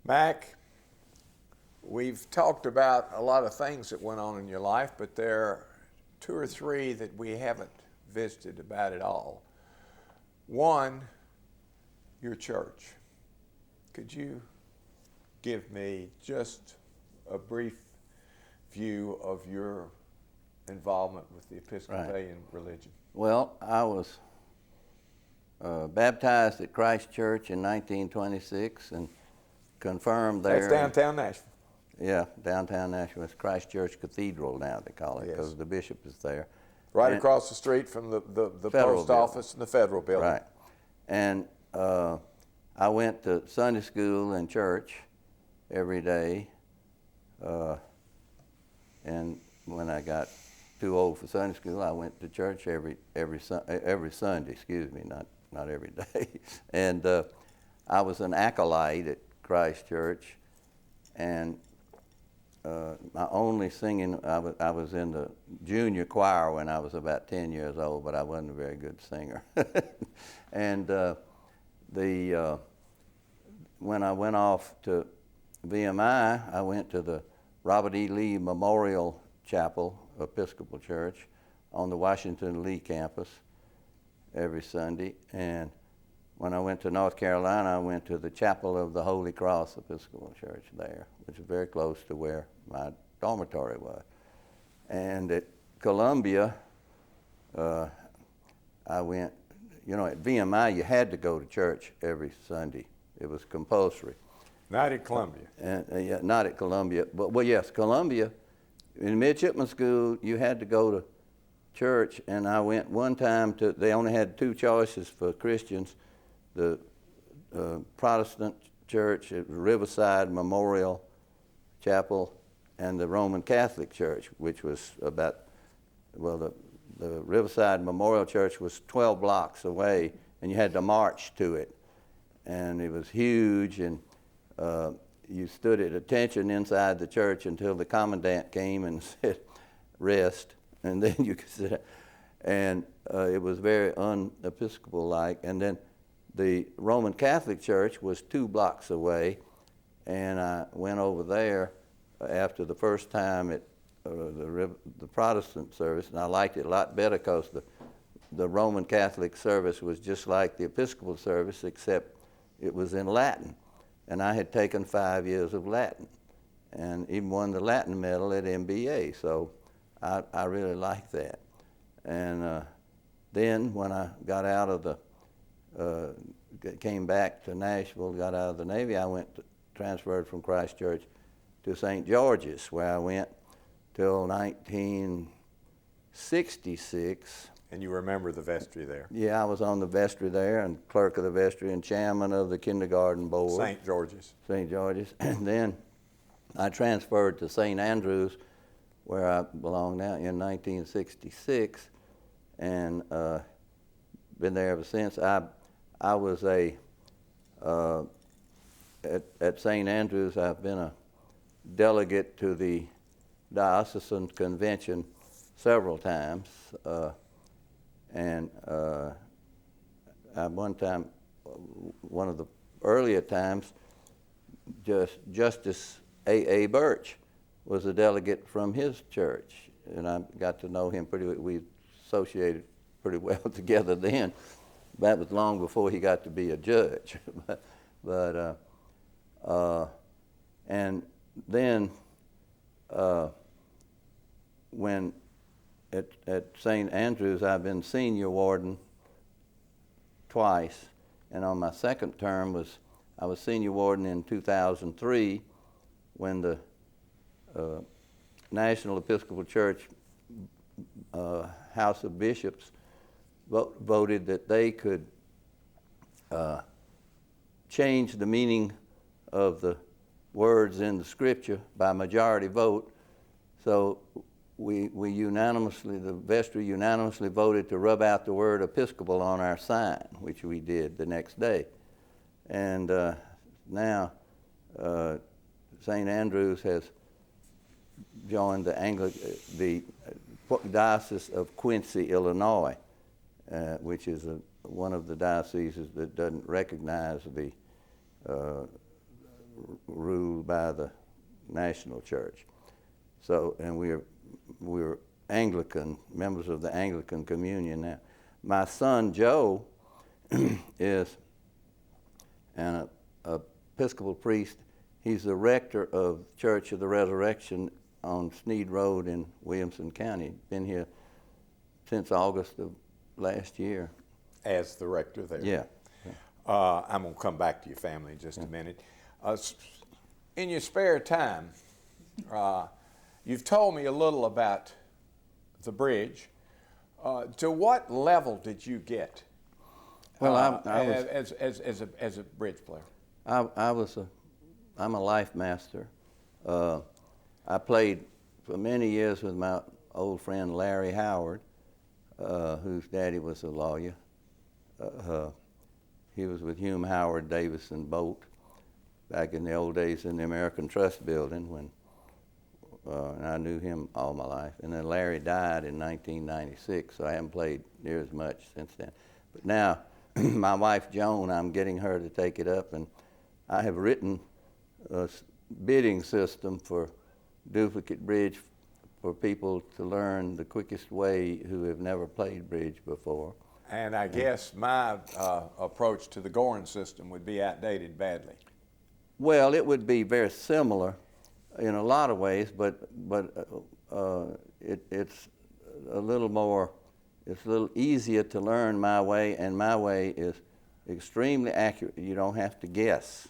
Mac, we've talked about a lot of things that went on in your life, but there are two or three that we haven't visited about at all. One, your church. Could you give me just a brief view of your involvement with the Episcopalian religion? Well, I was baptized at Christ Church in 1926 and confirmed there. That's downtown Nashville. Yeah, downtown Nashville. It's Christ Church Cathedral now, they call it, because the bishop is there. Right across the street from the post office and the federal building. Right. And I went to Sunday school and church every day. And when I got too old for Sunday school, I went to church every Sunday, excuse me, not every day. And I was an acolyte at Christ Church, and my only singing, I was in the junior choir when I was about 10 years old, but I wasn't a very good singer. And when I went off to VMI, I went to the Robert E. Lee Memorial Chapel, Episcopal Church, on the Washington Lee campus every Sunday. And when I went to North Carolina, I went to the Chapel of the Holy Cross Episcopal Church there, which is very close to where my dormitory was. And at Columbia, I went, at VMI, you had to go to church every Sunday. It was compulsory. Not at Columbia. And, yeah, not at Columbia. But, well, yes, Columbia, in midshipman school, you had to go to church, and I went one time to, they only had two choices for Christians, the Protestant church at Riverside Memorial Chapel and the Roman Catholic Church, which was about, well, the Riverside Memorial Church was 12 blocks away, and you had to march to it. And it was huge, and you stood at attention inside the church until the commandant came and said, rest, and then you could sit down. And it was very un-Episcopal-like. And then the Roman Catholic Church was 2 blocks away, and I went over there after the first time at the Protestant service, and I liked it a lot better because the Roman Catholic service was just like the Episcopal service, except it was in Latin. And I had taken 5 years of Latin and even won the Latin medal at MBA, so I really liked that. And then when I got out of came back to Nashville, got out of the Navy, I transferred from Christ Church to St. George's, where I went till 1966. And you remember the vestry there? Yeah, I was on the vestry there, and clerk of the vestry and chairman of the kindergarten board. St. George's. St. George's. And then I transferred to St. Andrews, where I belong now, in 1966, and been there ever since. I was at St. Andrews, I've been a delegate to the diocesan convention several times. And one time, one of the earlier times, Justice A.A. Birch was a delegate from his church, and I got to know him pretty well. We associated pretty well together then. That was long before he got to be a judge. And then when at St. Andrews, I've been senior warden twice, and on my second term I was senior warden in 2003 when the National Episcopal Church House of Bishops voted that they could change the meaning of the words in the scripture by majority vote. So we unanimously, the vestry unanimously voted to rub out the word Episcopal on our sign, which we did the next day. And now St. Andrews has joined the Diocese of Quincy, Illinois, which is one of the dioceses that doesn't recognize the ruled by the national church. So, and we're Anglican, members of the Anglican communion now. My son Joe is an Episcopal priest. He's the rector of Church of the Resurrection on Sneed Road in Williamson County. Been here since August of last year. As the rector there. Yeah. I'm going to come back to your family in just a minute. In your spare time, you've told me a little about the bridge. To what level did you get? Well, as a bridge player. I'm a life master. I played for many years with my old friend Larry Howard, whose daddy was a lawyer. He was with Hume, Howard, Davis, and Bolt back in the old days in the American Trust Building when and I knew him all my life. And then Larry died in 1996, so I haven't played near as much since then. But now, my wife Joan, I'm getting her to take it up, and I have written a bidding system for duplicate bridge for people to learn the quickest way who have never played bridge before. And I guess my approach to the Gorin system would be outdated badly. Well, it would be very similar in a lot of ways, but it's a little more, it's a little easier to learn my way, and my way is extremely accurate. You don't have to guess.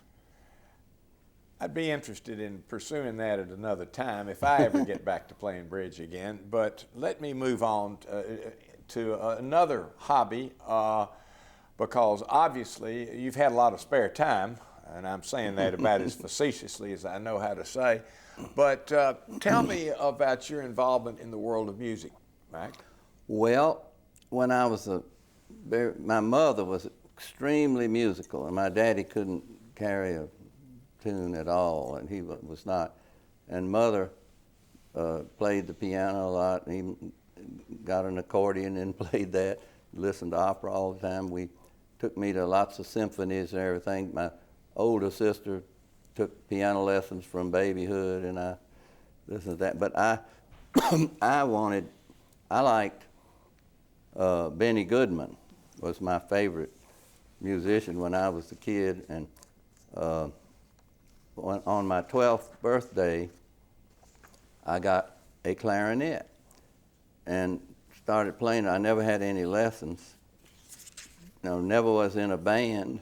I'd be interested in pursuing that at another time if I ever get back to playing bridge again. But let me move on to another hobby, because obviously you've had a lot of spare time, and I'm saying that about as facetiously as I know how to say. But tell me about your involvement in the world of music, Mac. Well, when I was my mother was extremely musical, and my daddy couldn't carry a tune at all, and he was not. And Mother played the piano a lot, and he got an accordion and played that, listened to opera all the time. We took me to lots of symphonies and everything. My older sister took piano lessons from babyhood, and I listened to that. But I liked Benny Goodman was my favorite musician when I was a kid, and on my 12th birthday, I got a clarinet and started playing. I never had any lessons. Never was in a band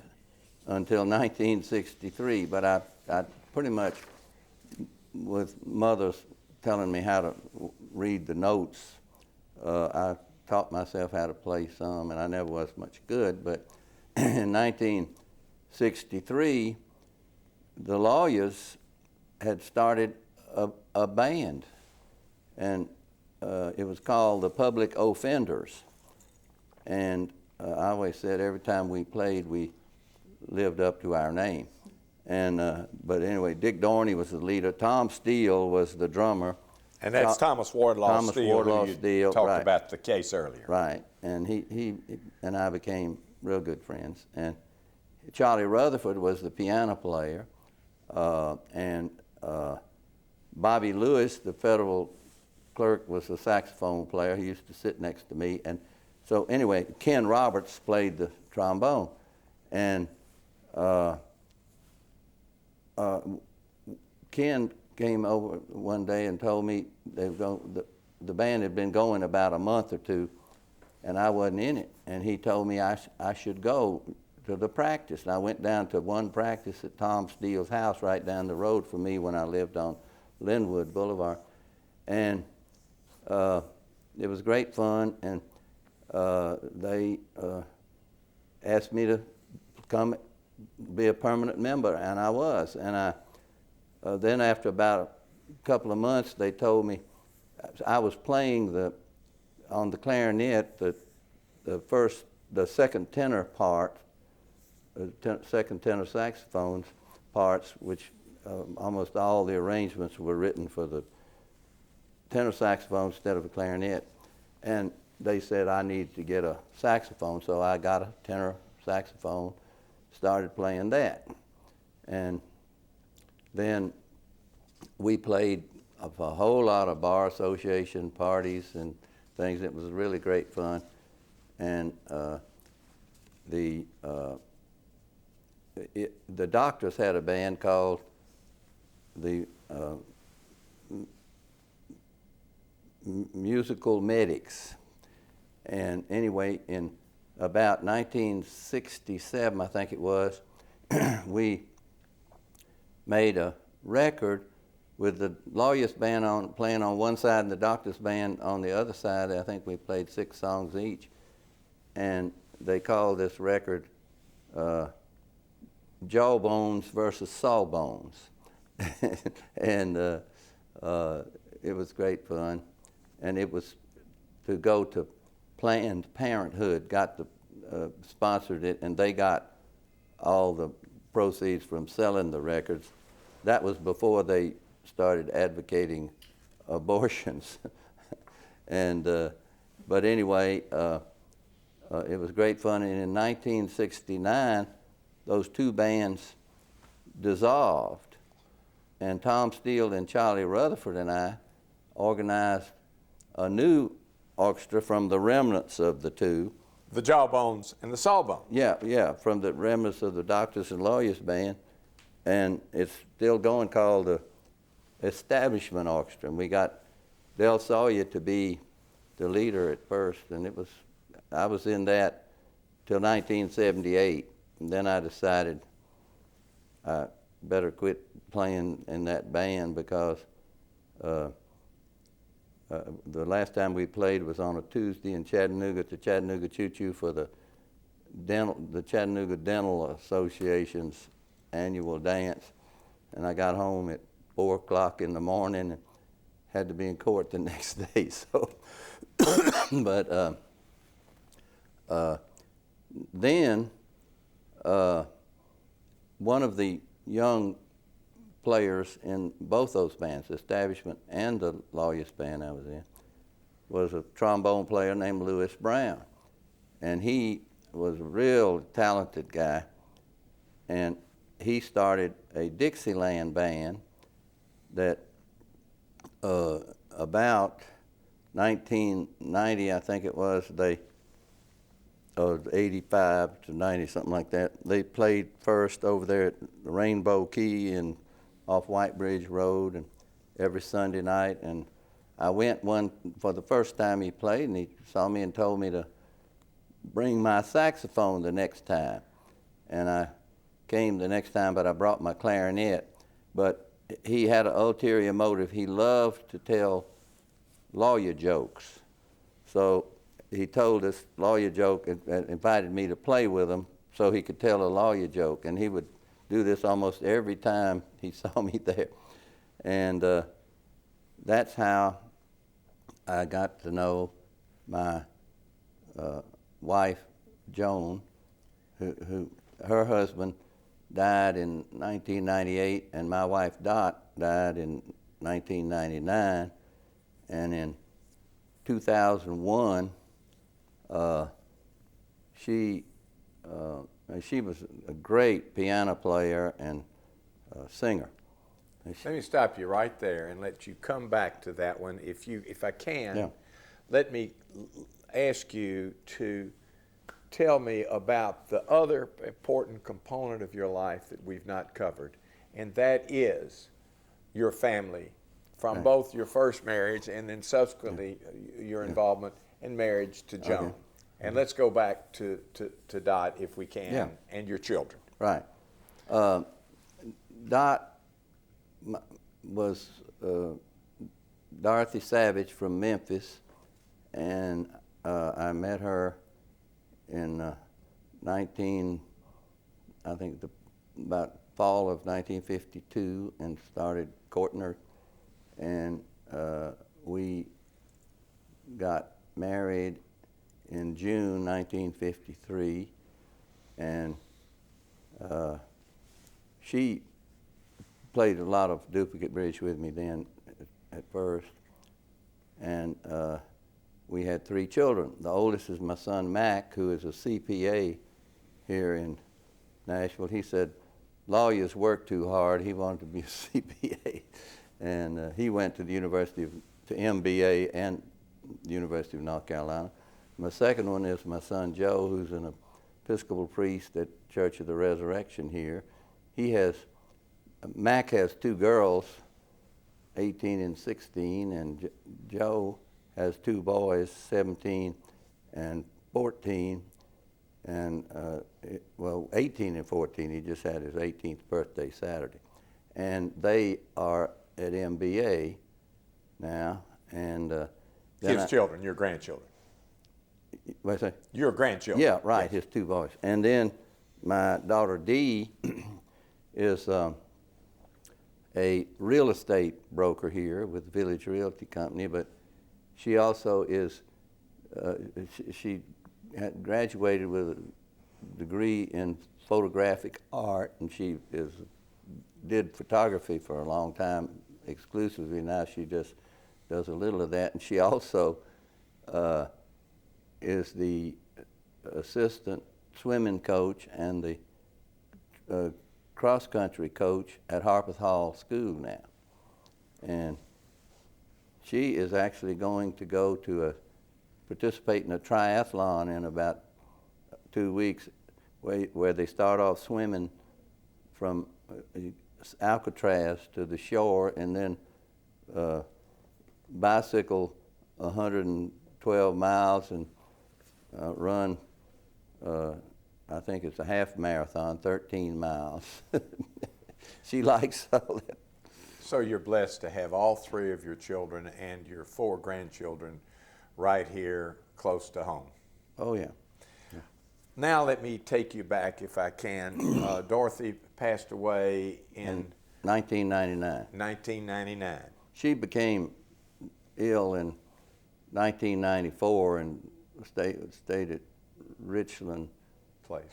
until 1963, but I pretty much, with Mother's telling me how to read the notes, I taught myself how to play some, and I never was much good. But in 1963, the Lawyers had started a band, and it was called the Public Offenders. And I always said every time we played, we lived up to our name. And but anyway, Dick Dorney was the leader. Tom Steele was the drummer. And that's Thomas Wardlaw Steele, who you talked right. about the case earlier. Right, and he and I became real good friends. And Charlie Rutherford was the piano player, and Bobby Lewis, the federal clerk, was the saxophone player. He used to sit next to me. And so anyway, Ken Roberts played the trombone. And Ken came over one day and told me the band had been going about a month or two, and I wasn't in it. And he told me I should go to the practice. And I went down to one practice at Tom Steele's house right down the road from me when I lived on Linwood Boulevard. And it was great fun, and they asked me to come be a permanent member, and I was. And then after about a couple of months, they told me I was playing on the clarinet the second tenor part, second tenor saxophones parts, which almost all the arrangements were written for the tenor saxophone instead of a clarinet. And they said I needed to get a saxophone, so I got a tenor saxophone, started playing that. And then we played a whole lot of bar association parties and things. It was really great fun. And the Doctors had a band called the Musical Medics. And anyway, in about 1967, I think it was, we made a record with the Lawyers band playing on one side and the Doctors band on the other side. I think we played 6 songs each. And they called this record Jawbones versus Sawbones. And it was great fun. And it was to go to Planned Parenthood, sponsored it, and they got all the proceeds from selling the records. That was before they started advocating abortions. And but anyway, it was great fun. And in 1969, those 2 bands dissolved, and Tom Steele and Charlie Rutherford and I organized a new orchestra from the remnants of the 2. The Jawbones and the Sawbones. Yeah, from the remnants of the Doctors and Lawyers band, and it's still going, called the Establishment Orchestra. And we got Del Sawyer to be the leader at first, and I was in that till 1978, and then I decided I better quit playing in that band because the last time we played was on a Tuesday in Chattanooga at the Chattanooga Choo Choo for the Chattanooga Dental Association's annual dance, and I got home at 4 o'clock in the morning and had to be in court the next day. So, but then one of the young players in both those bands, the Establishment and the Lawyers band I was in, was a trombone player named Lewis Brown. And he was a real talented guy, and he started a Dixieland band that about 1990, I think it was, 85 to 90, something like that. They played first over there at the Rainbow Key and off White Bridge Road, and every Sunday night. And I went one for the first time he played, and he saw me and told me to bring my saxophone the next time. And I came the next time, but I brought my clarinet. But he had an ulterior motive. He loved to tell lawyer jokes. So he told this lawyer joke and invited me to play with him so he could tell a lawyer joke. And he would do this almost every time he saw me there. And that's how I got to know my wife, Joan, who her husband died in 1998, and my wife, Dot, died in 1999. And in 2001, she was a great piano player and singer. Let me stop you right there and let you come back to that one. If I can, Yeah. let me ask you to tell me about the other important component of your life that we've not covered, and that is your family, from Right. both your first marriage and then subsequently your involvement in marriage to Joan. Okay. And let's go back to Dot, if we can, Yeah. and your children. Right. Dot was Dorothy Savage from Memphis, and I met her in about fall of 1952, and started courting her, and we got married in June 1953, and she played a lot of duplicate bridge with me then at first, and we had 3 children. The oldest is my son Mac, who is a CPA here in Nashville. He said, lawyers work too hard. He wanted to be a CPA, and he went to the to MBA and the University of North Carolina. My second one is my son Joe, who's an Episcopal priest at Church of the Resurrection here. Mac has two girls, 18 and 16, and Joe has two boys, 17 and 14, and 18 and 14. He just had his 18th birthday Saturday. And they are at MBA now. And his children, your grandchildren. What's that? Your grandchildren. Yeah, right, yes. his two boys. And then my daughter Dee is a real estate broker here with the Village Realty Company, but she also is, she had graduated with a degree in photographic art, and she did photography for a long time exclusively. Now she just does a little of that, and she also is the assistant swimming coach and the cross-country coach at Harpeth Hall School now. And she is actually going to go to participate in a triathlon in about 2 weeks, where they start off swimming from Alcatraz to the shore, and then bicycle 112 miles and run, I think it's a half marathon, 13 miles. She likes all that. So you're blessed to have all three of your children and your 4 grandchildren right here close to home. Oh, yeah. Now let me take you back, if I can. Dorothy passed away in 1999. 1999. She became ill in 1994 and stayed at Richland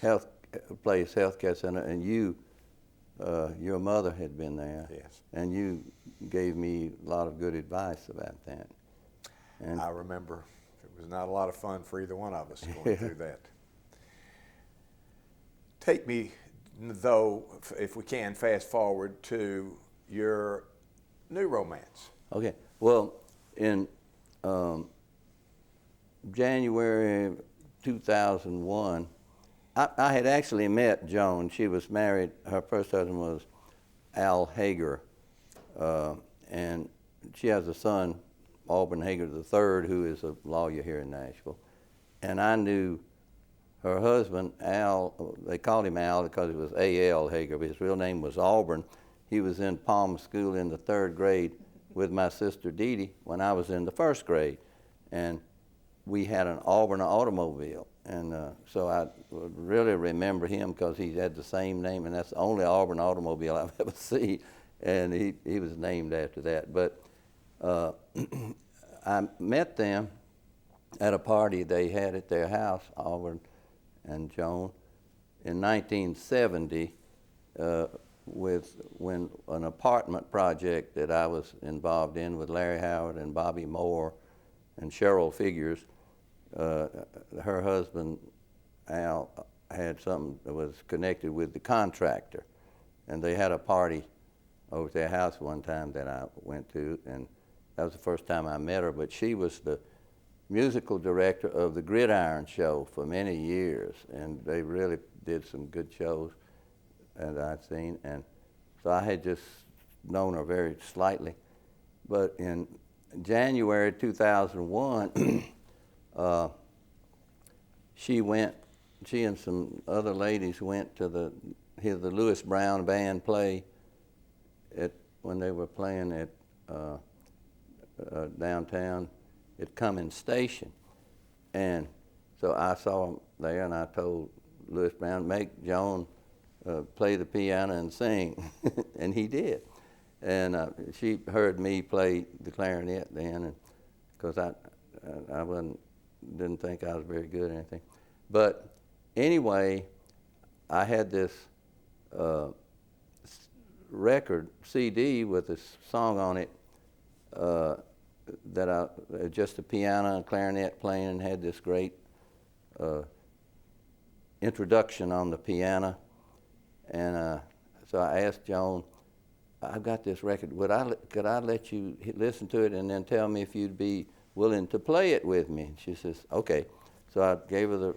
Healthcare Center, and your mother had been there. Yes. And you gave me a lot of good advice about that. And I remember it was not a lot of fun for either one of us going through that. Take me, though, if we can, fast forward to your new romance. Okay. Well, in January 2001, I had actually met Joan. She was married. Her first husband was Al Hager, and she has a son, Auburn Hager III, who is a lawyer here in Nashville. And I knew her husband, Al. They called him Al because it was A.L. Hager, but his real name was Auburn. He was in Palm School in the 3rd grade with my sister Dee Dee when I was in the 1st grade. And we had an Auburn automobile. And so I really remember him because he had the same name, and that's the only Auburn automobile I've ever seen. And he was named after that. But I met them at a party they had at their house, Auburn and Joan, in 1970 when an apartment project that I was involved in with Larry Howard and Bobby Moore and Cheryl Figures. Her husband, Al, had something that was connected with the contractor, and they had a party over at their house one time that I went to, and that was the first time I met her. But she was the musical director of the Gridiron Show for many years, and they really did some good shows that I'd seen, and so I had just known her very slightly. But in January 2001, she and some other ladies went to hear the Lewis Brown Band play when they were playing at downtown at Cummins Station. And so I saw them there, and I told Lewis Brown, make Joan play the piano and sing, and he did. And she heard me play the clarinet then, and because I didn't think I was very good at anything. But anyway, I had this record CD with this song on it just a piano and clarinet playing, and had this great introduction on the piano. And so I asked Joan, I've got this record. Could I let you listen to it and then tell me if you'd be willing to play it with me? And she says, okay. So I gave her the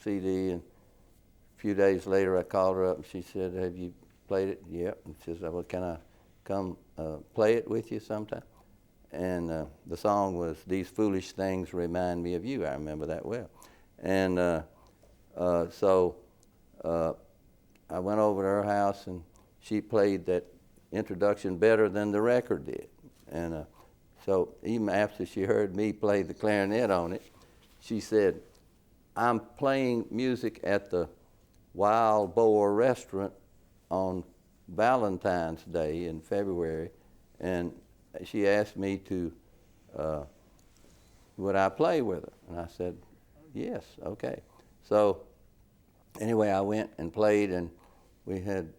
CD, and a few days later I called her up and she said, have you played it? Yep. And she said, well, can I come play it with you sometime? And the song was These Foolish Things Remind Me of You. I remember that well. And so I went over to her house, and she played that introduction better than the record did. And so even after she heard me play the clarinet on it, she said, I'm playing music at the Wild Boar restaurant on Valentine's Day in February, and she asked me to, would I play with her? And I said, yes, okay. So anyway, I went and played, and we had,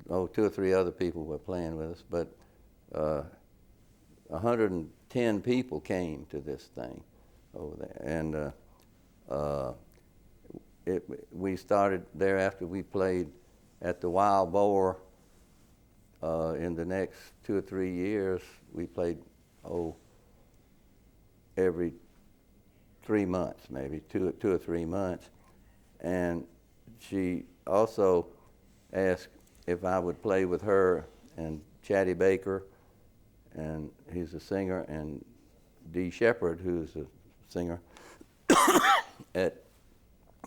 2 or 3 other people were playing with us, but 110 people came to this thing over there. And we started thereafter. We played at the Wild Boar. In the next 2 or 3 years, we played, every 3 months, maybe 2 or 3 months. And she also asked if I would play with her and Chatty Baker, and he's a singer, and Dee Shepherd, who's a singer, at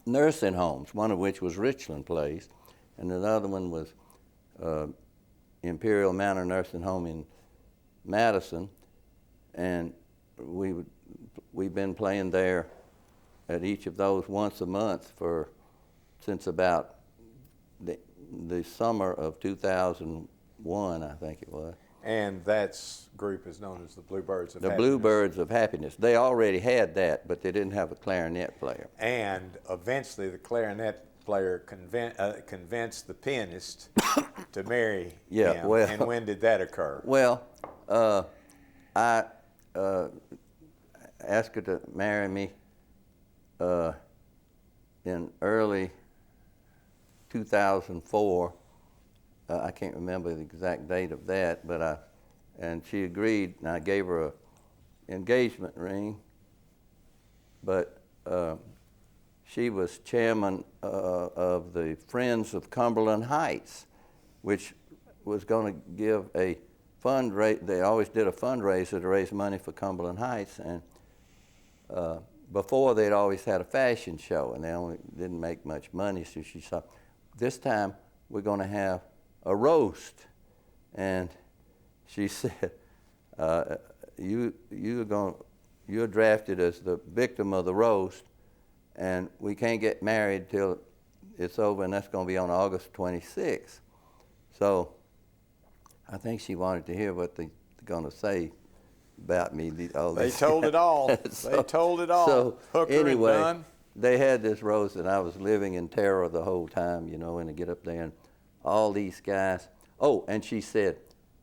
nursing homes, one of which was Richland Place, and another one was Imperial Manor Nursing Home in Madison. And we've been playing there at each of those once a month since about the summer of 2001, I think it was. And that group is known as the Bluebirds of The Happiness. Bluebirds of Happiness. They already had that, but they didn't have a clarinet player. And eventually the clarinet player convinced the pianist to marry him. Well, and when did that occur? Well, I asked her to marry me in early 2004. I can't remember the exact date of that, but and she agreed, and I gave her an engagement ring. But she was chairman of the Friends of Cumberland Heights, which was going to give a fundraiser. They always did a fundraiser to raise money for Cumberland Heights, and before they'd always had a fashion show, and they only didn't make much money. So she said, this time we're going to have a roast. And she said, you're drafted as the victim of the roast, and we can't get married till it's over, and that's going to be on August 26th. So I think she wanted to hear what they're going to say about me. They told it all. They told it all. So Hooker anyway, and done. They had this roast, and I was living in terror the whole time, and to get up there, and all these guys. Oh, and she said,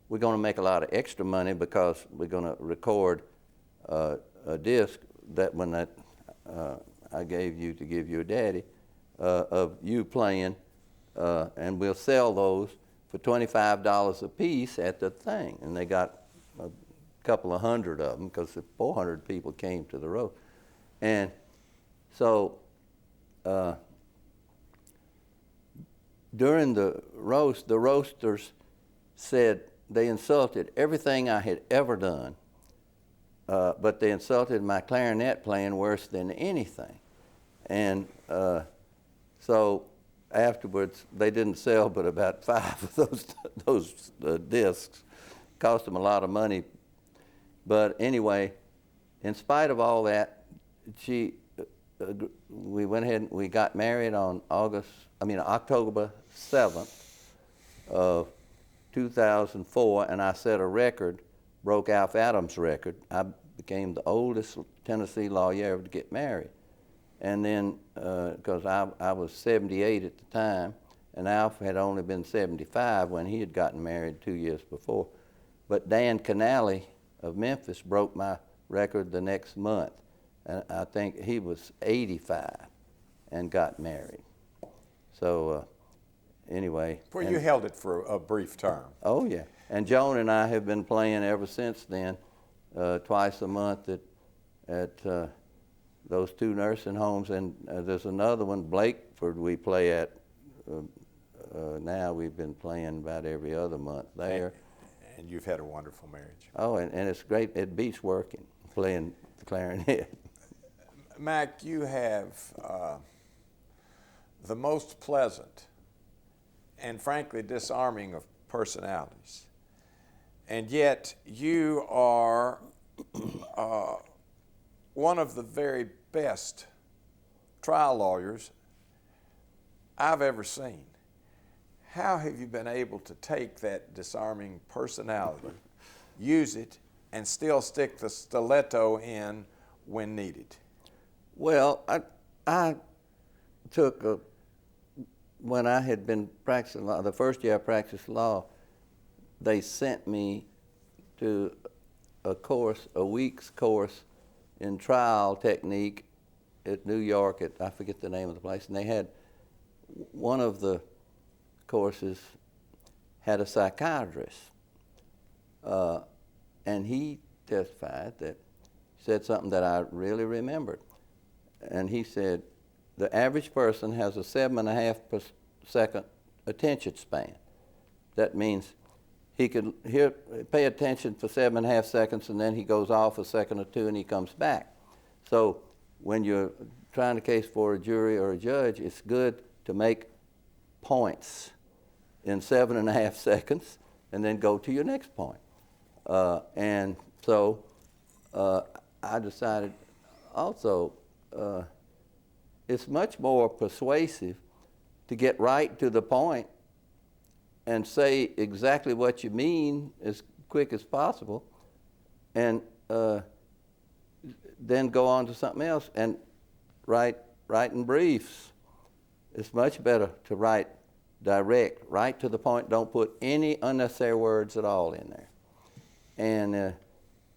we're going to make a lot of extra money because we're going to record a disc that I gave you to give your daddy of you playing, and we'll sell those for $25 a piece at the thing. And they got a couple of hundred of them because 400 people came to the roast. And so during the roast, the roasters said they insulted everything I had ever done, but they insulted my clarinet playing worse than anything. And so afterwards, they didn't sell but about 5 of those discs. Cost them a lot of money. But anyway, in spite of all that, we went ahead and we got married on October 7th of 2004, and I set a record, broke Alf Adams' record. I became the oldest Tennessee lawyer ever to get married. And then, because I was 78 at the time, and Alf had only been 75 when he had gotten married 2 years before. But Dan Canale of Memphis broke my record the next month. And I think he was 85 and got married. So anyway. Well, you held it for a brief term. Oh, yeah. And Joan and I have been playing ever since then, twice a month at those two nursing homes. And there's another one, Blakeford, we play at. Now we've been playing about every other month there. And you've had a wonderful marriage. Oh, and it's great. It beats working, playing the clarinet. Mac, you have the most pleasant and frankly disarming of personalities. And yet you are one of the very best trial lawyers I've ever seen. How have you been able to take that disarming personality, use it, and still stick the stiletto in when needed? Well, I took when I had been practicing law, the first year I practiced law, they sent me to a week's course in trial technique at New York I forget the name of the place, and they had one of the courses had a psychiatrist, and he testified said something that I really remembered. And he said, the average person has a 7.5 second attention span. That means he could pay attention for 7.5 seconds, and then he goes off a second or two, and he comes back. So when you're trying a case for a jury or a judge, it's good to make points in 7.5 seconds, and then go to your next point. And so I decided also it's much more persuasive to get right to the point and say exactly what you mean as quick as possible, and then go on to something else and write in briefs. It's much better to write direct, right to the point, don't put any unnecessary words at all in there. And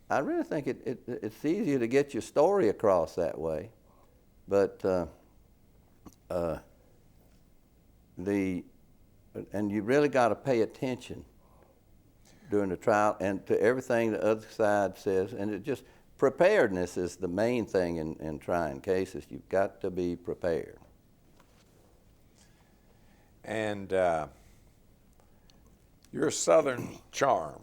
I really think it's easier to get your story across that way. But and you really got to pay attention during the trial and to everything the other side says. And it just, preparedness is the main thing in trying cases. You've got to be prepared. And your Southern charm,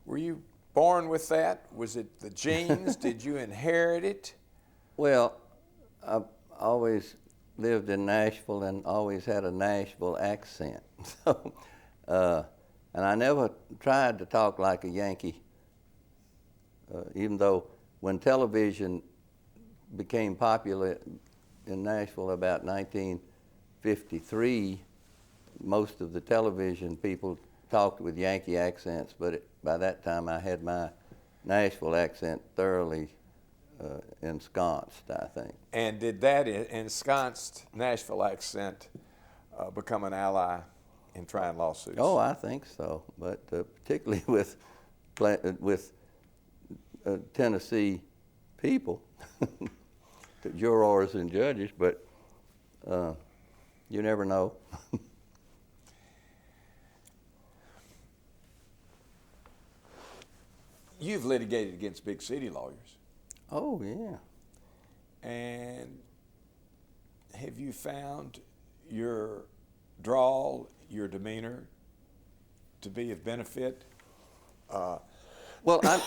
were you born with that? Was it the genes? Did you inherit it? Well, I've always lived in Nashville and always had a Nashville accent. So, and I never tried to talk like a Yankee, even though when television became popular in Nashville about 1953, most of the television people talked with Yankee accents, but by that time I had my Nashville accent thoroughly ensconced, I think. And did that ensconced Nashville accent become an ally in trying lawsuits? Oh, I think so, but particularly with Tennessee people, jurors and judges, but you never know. You've litigated against big city lawyers. Oh, yeah. And have you found your drawl, your demeanor to be of benefit? Well,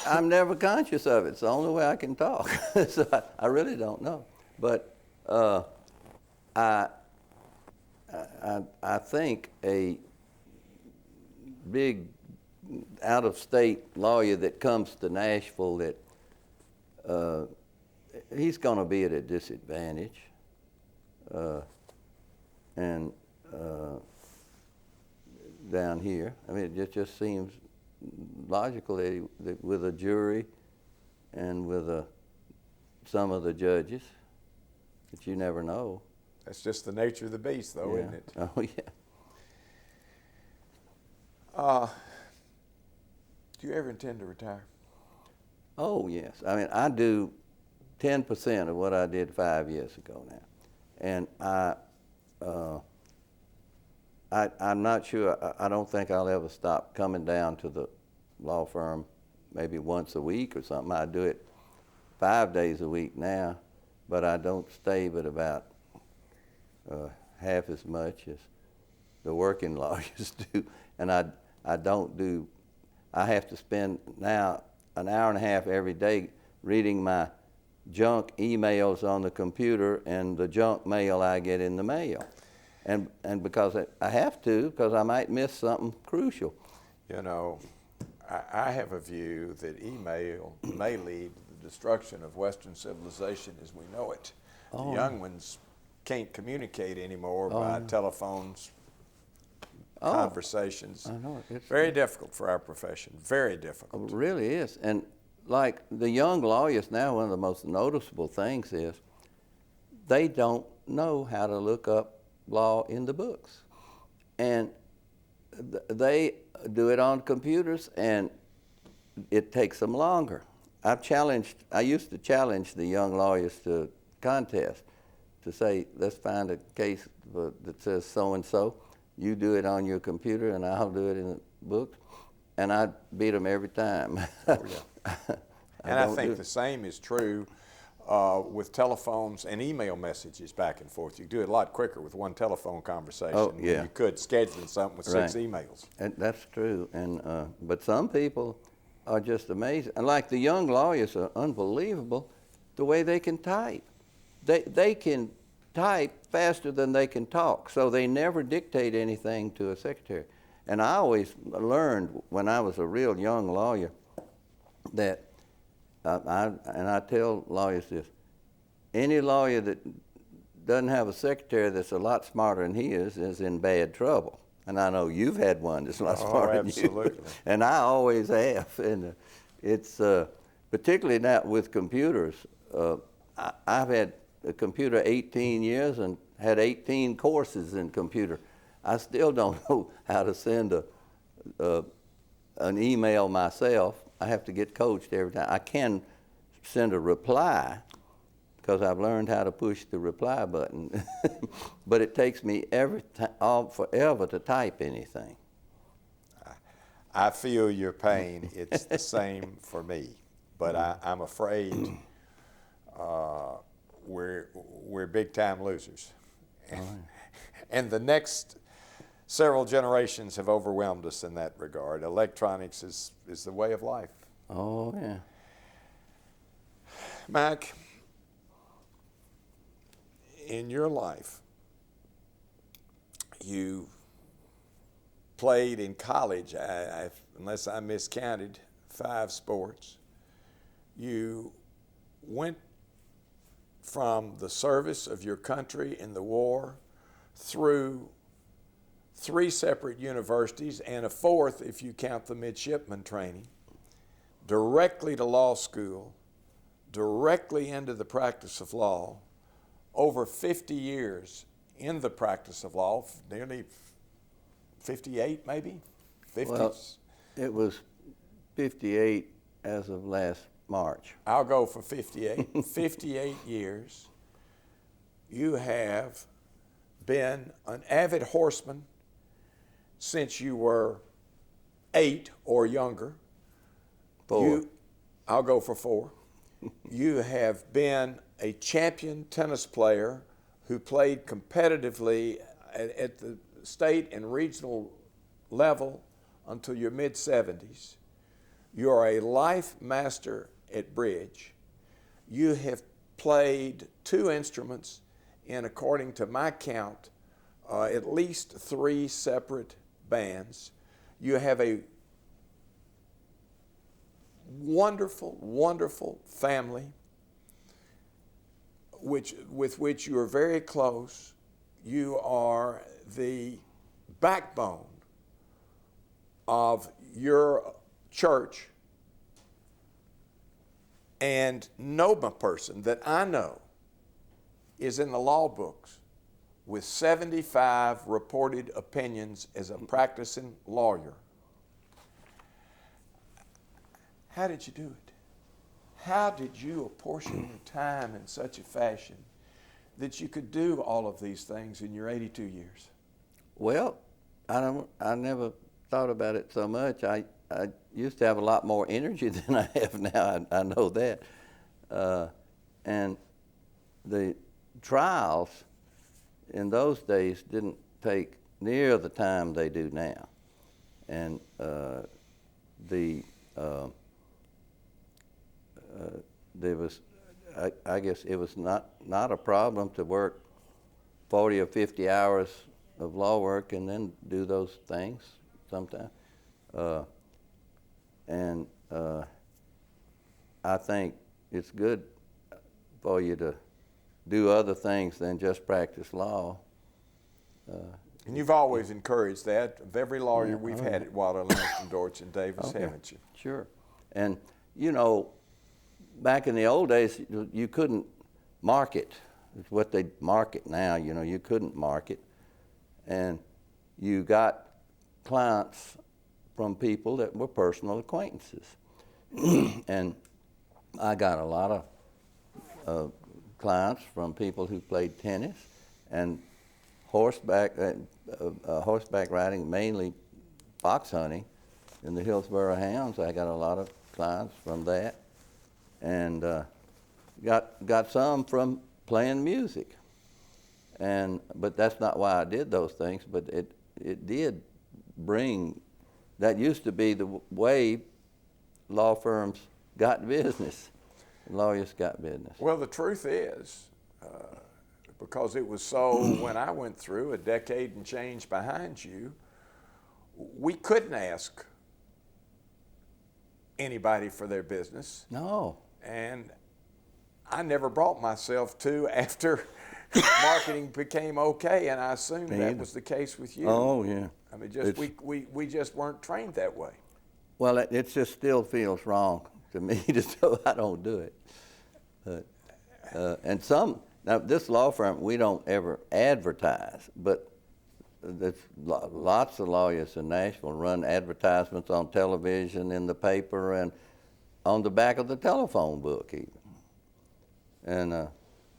I'm never conscious of it. It's the only way I can talk. So I really don't know. But I think a big out-of-state lawyer that comes to Nashville, that he's going to be at a disadvantage. And down here, I mean, it just seems logical that with a jury and with some of the judges, that you never know. That's just the nature of the beast, though, Yeah. isn't it? Oh, yeah. Do you ever intend to retire? Oh, yes. I mean, I do 10% of what I did 5 years ago now. And I'm not sure. I don't think I'll ever stop coming down to the law firm maybe once a week or something. I do it 5 days a week now, but I don't stay but about half as much as the working lawyers do. And I don't do, I have to spend now an hour and a half every day reading my junk emails on the computer and the junk mail I get in the mail. And because I have to, because I might miss something crucial. You know, I have a view that email may lead to the destruction of Western civilization as we know it. The young ones can't communicate anymore by telephones, conversations. I know. It's very difficult for our profession, very difficult. It really is. And like the young lawyers now, one of the most noticeable things is they don't know how to look up law in the books. And they do it on computers, and it takes them longer. I used to challenge the young lawyers to contest, to say, let's find a case that says so-and-so. You do it on your computer, and I'll do it in the books. And I beat them every time. Oh, yeah. And I think the same is true with telephones and email messages back and forth. You do it a lot quicker with one telephone conversation than you could scheduling something with 6 emails. And that's true. And but some people are just amazing. And like the young lawyers are unbelievable the way they can type. They can type faster than they can talk, so they never dictate anything to a secretary. And I always learned when I was a real young lawyer that, I tell lawyers this, any lawyer that doesn't have a secretary that's a lot smarter than he is in bad trouble. And I know you've had one that's a lot smarter than you. Absolutely. And I always have. And it's particularly now with computers. I've had a computer 18 years and had 18 courses in computer. I still don't know how to send an email myself. I have to get coached every time. I can send a reply because I've learned how to push the reply button. But it takes me forever to type anything. I feel your pain. It's the same for me. But I'm afraid we're big time losers. And the next several generations have overwhelmed us in that regard. Electronics is the way of life. Oh, yeah. Mac, in your life, you played in college, unless I miscounted, 5 sports. You went from the service of your country in the war through 3 separate universities and a 4th if you count the midshipman training, directly to law school, directly into the practice of law, over 50 years in the practice of law, nearly 58 maybe? 50? Well, it was 58 as of last March. I'll go for 58. 58 years. You have been an avid horseman since you were 8 or younger. 4. I'll go for 4. You have been a champion tennis player who played competitively at the state and regional level until your mid-70s. You are a life master at bridge. You have played 2 instruments in, according to my count, at least 3 separate bands. You have a wonderful, wonderful family with which you are very close. You are the backbone of your church, and no person that I know is in the law books with 75 reported opinions as a practicing lawyer. How did you do it? How did you apportion your time in such a fashion that you could do all of these things in your 82 years? Well, I never thought about it so much. I used to have a lot more energy than I have now. I know that. And the trials in those days didn't take near the time they do now. And there was, I guess it was not a problem to work 40 or 50 hours of law work and then do those things sometimes. And I think it's good for you to do other things than just practice law. And you've always encouraged that of every lawyer we've had at Wilder, Langston, Dortch, and Davis, haven't you? Sure. And, you know, back in the old days, you couldn't market. It's what they market now, you know, you couldn't market. And you got clients from people that were personal acquaintances. And I got a lot of clients from people who played tennis and horseback riding, mainly fox hunting in the Hillsborough Hounds. I got a lot of clients from that, and got some from playing music. But that's not why I did those things. But it did bring. That used to be the way law firms got business. Lawyers got business. Well, the truth is, because it was so, when I went through a decade and change behind you, we couldn't ask anybody for their business. No. And I never brought myself to after marketing became okay, and I assumed that was the case with you. Oh, yeah. I mean, we just weren't trained that way. Well, it just still feels wrong to me, so I don't do it. But, now this law firm, we don't ever advertise, but there's lots of lawyers in Nashville run advertisements on television, in the paper, and on the back of the telephone book even. And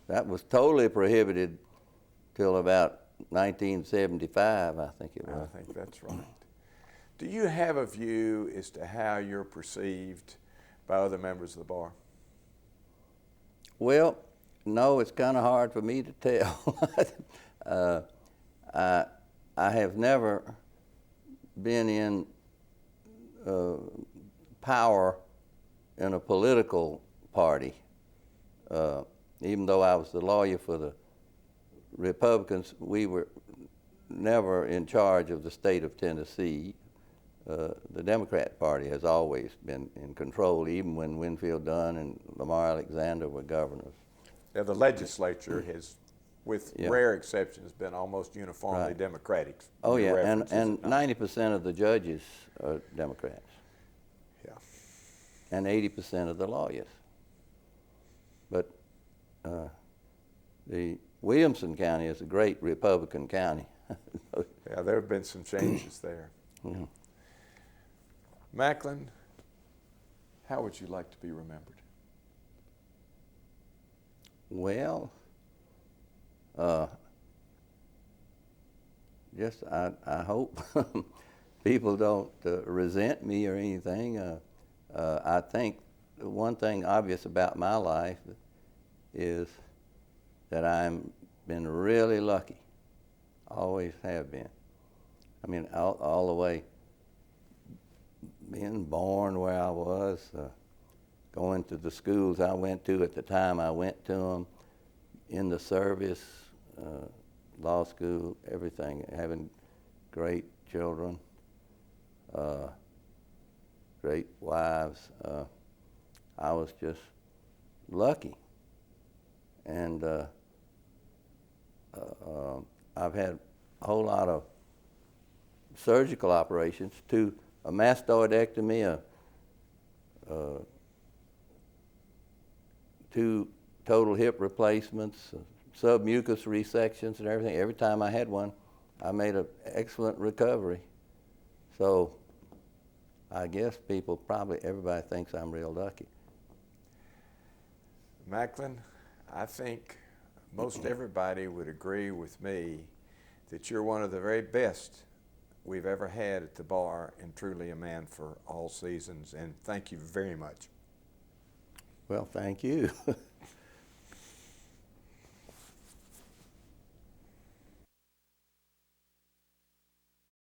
that was totally prohibited till about 1975, I think it was. I think that's right. Do you have a view as to how you're perceived by other members of the bar? Well, no, it's kind of hard for me to tell. I have never been in power in a political party. Even though I was the lawyer for the Republicans, we were never in charge of the state of Tennessee. The Democrat Party has always been in control, even when Winfield Dunn and Lamar Alexander were governors. Yeah, the legislature has, with rare exceptions, been almost uniformly Democratic. Oh, yeah, and 90% of the judges are Democrats. Yeah. And 80% of the lawyers. But the Williamson County is a great Republican county. Yeah, there have been some changes there. Yeah. Maclin, how would you like to be remembered? Well, just I hope people don't resent me or anything. I think one thing obvious about my life is that I've been really lucky. Always have been. I mean, all the way, being born where I was, going to the schools I went to at the time I went to them, in the service, law school, everything, having great children, great wives. I was just lucky. And I've had a whole lot of surgical operations, a mastoidectomy, 2 total hip replacements, submucous resections and everything. Every time I had one, I made an excellent recovery. So I guess everybody thinks I'm real lucky. Maclin, I think most everybody would agree with me that you're one of the very best we've ever had at the bar, and truly a man for all seasons. And thank you very much. Well, thank you.